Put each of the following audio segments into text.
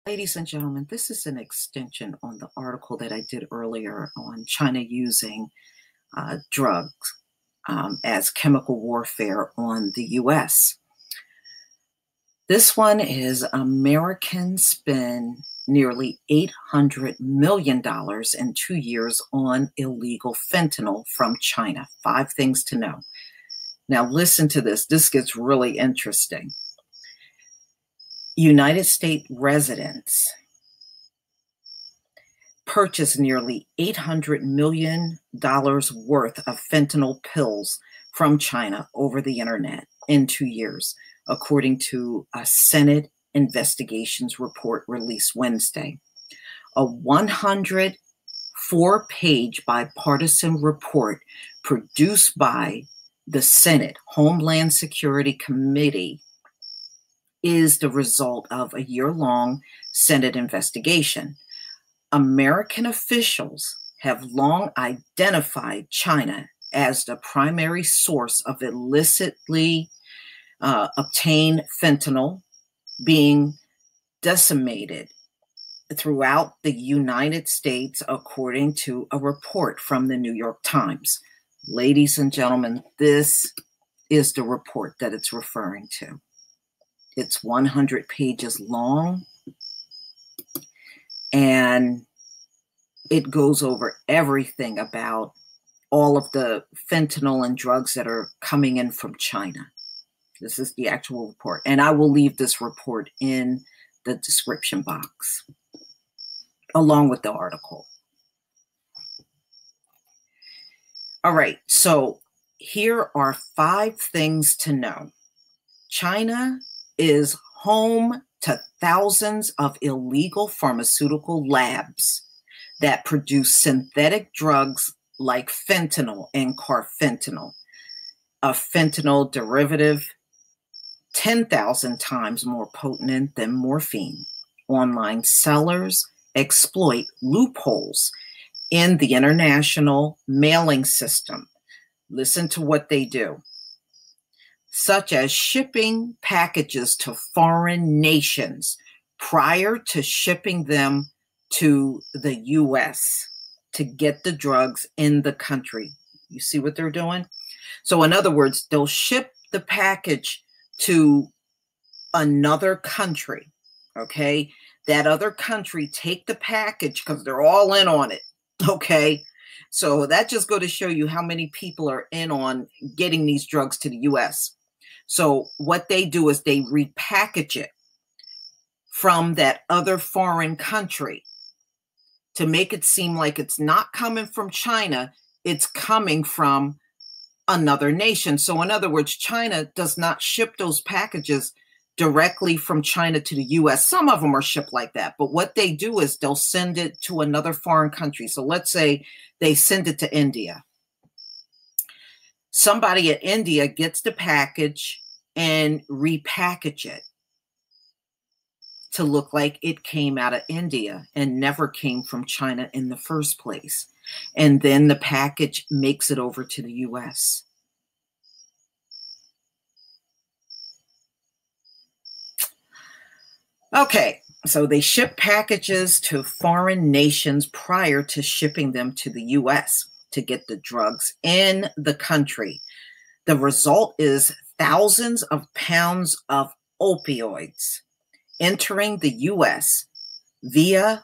Ladies and gentlemen, this is an extension on the article that I did earlier on China using drugs as chemical warfare on the U.S. This one is Americans spend nearly $800 million in 2 years on illegal fentanyl from China. 5 things to know. Now listen to this. This gets really interesting. United States residents purchased nearly $800 million worth of fentanyl pills from China over the internet in 2 years, according to a Senate investigations report released Wednesday. A 104-page bipartisan report produced by the Senate Homeland Security Committee is the result of a year-long Senate investigation. American officials have long identified China as the primary source of illicitly obtained fentanyl being disseminated throughout the United States, according to a report from the New York Times. Ladies and gentlemen, this is the report that it's referring to. It's 100 pages long, and it goes over everything about all of the fentanyl and drugs that are coming in from China. This is the actual report, and I will leave this report in the description box, along with the article. All right, so here are 5 things to know. China is home to thousands of illegal pharmaceutical labs that produce synthetic drugs like fentanyl and carfentanil, a fentanyl derivative 10,000 times more potent than morphine. Online sellers exploit loopholes in the international mailing system. Listen to what they do. Such as shipping packages to foreign nations prior to shipping them to the U.S. to get the drugs in the country. You see what they're doing? So in other words, they'll ship the package to another country, okay? That other country take the package because they're all in on it, okay? So that just goes to show you how many people are in on getting these drugs to the U.S. So what they do is they repackage it from that other foreign country to make it seem like it's not coming from China, it's coming from another nation. So in other words, China does not ship those packages directly from China to the U.S. Some of them are shipped like that, but what they do is they'll send it to another foreign country. So let's say they send it to India. Somebody at India gets the package and repackage it to look like it came out of India and never came from China in the first place. And then the package makes it over to the U.S. Okay, so they ship packages to foreign nations prior to shipping them to the U.S. to get the drugs in the country. The result is thousands of pounds of opioids entering the U.S. via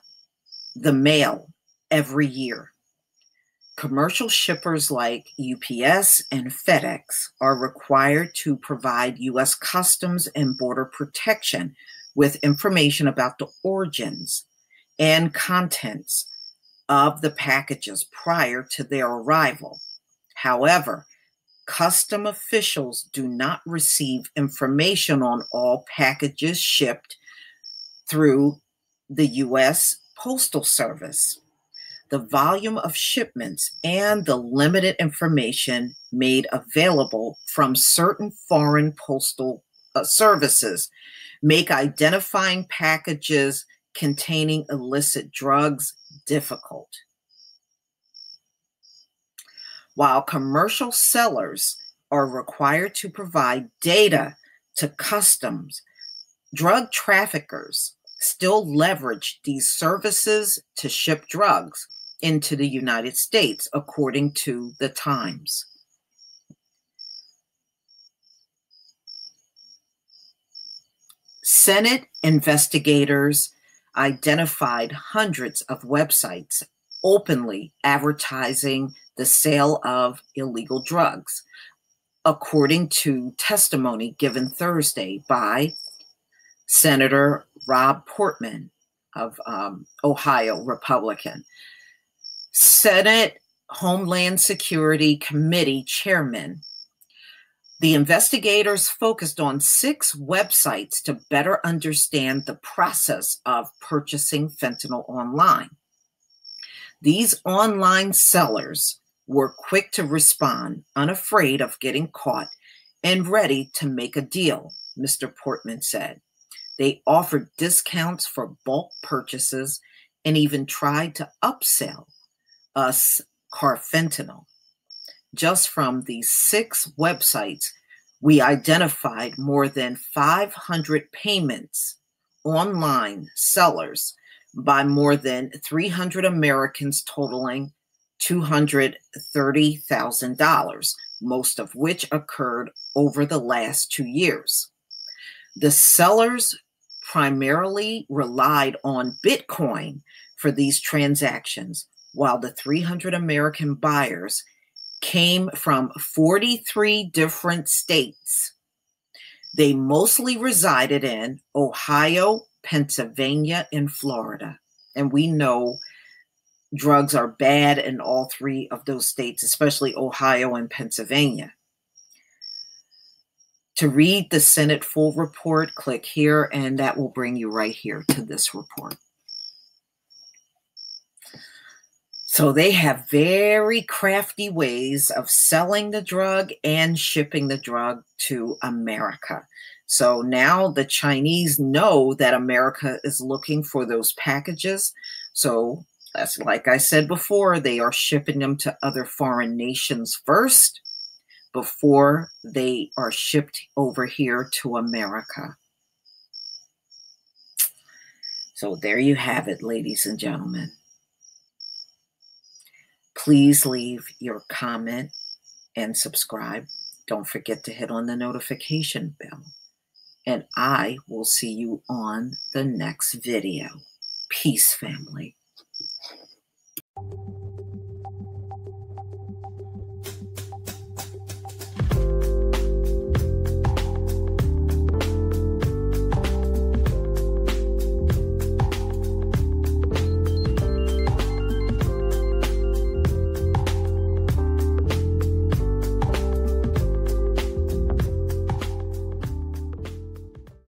the mail every year. Commercial shippers like UPS and FedEx are required to provide U.S. Customs and Border Protection with information about the origins and contents of the packages prior to their arrival. However, custom officials do not receive information on all packages shipped through the U.S. Postal Service. The volume of shipments and the limited information made available from certain foreign postal services make identifying packages containing illicit drugs difficult. While commercial sellers are required to provide data to customs, drug traffickers still leverage these services to ship drugs into the United States, according to the Times. Senate investigators identified hundreds of websites openly advertising the sale of illegal drugs, according to testimony given Thursday by Senator Rob Portman of Ohio, Republican. Senate Homeland Security Committee Chairman. The investigators focused on 6 websites to better understand the process of purchasing fentanyl online. These online sellers were quick to respond, unafraid of getting caught, and ready to make a deal, Mr. Portman said. They offered discounts for bulk purchases and even tried to upsell us carfentanil. Just from these 6 websites, we identified more than 500 payments online sellers by more than 300 Americans, totaling $230,000, most of which occurred over the last 2 years. The sellers primarily relied on Bitcoin for these transactions, while the 300 American buyers came from 43 different states. They mostly resided in Ohio, Pennsylvania, and Florida. And we know drugs are bad in all 3 of those states, especially Ohio and Pennsylvania. To read the Senate full report, click here, and that will bring you right here to this report. So they have very crafty ways of selling the drug and shipping the drug to America. So now the Chinese know that America is looking for those packages. So that's, like I said before, they are shipping them to other foreign nations first before they are shipped over here to America. So there you have it, ladies and gentlemen. Please leave your comment and subscribe. Don't forget to hit on the notification bell. And I will see you on the next video. Peace, family.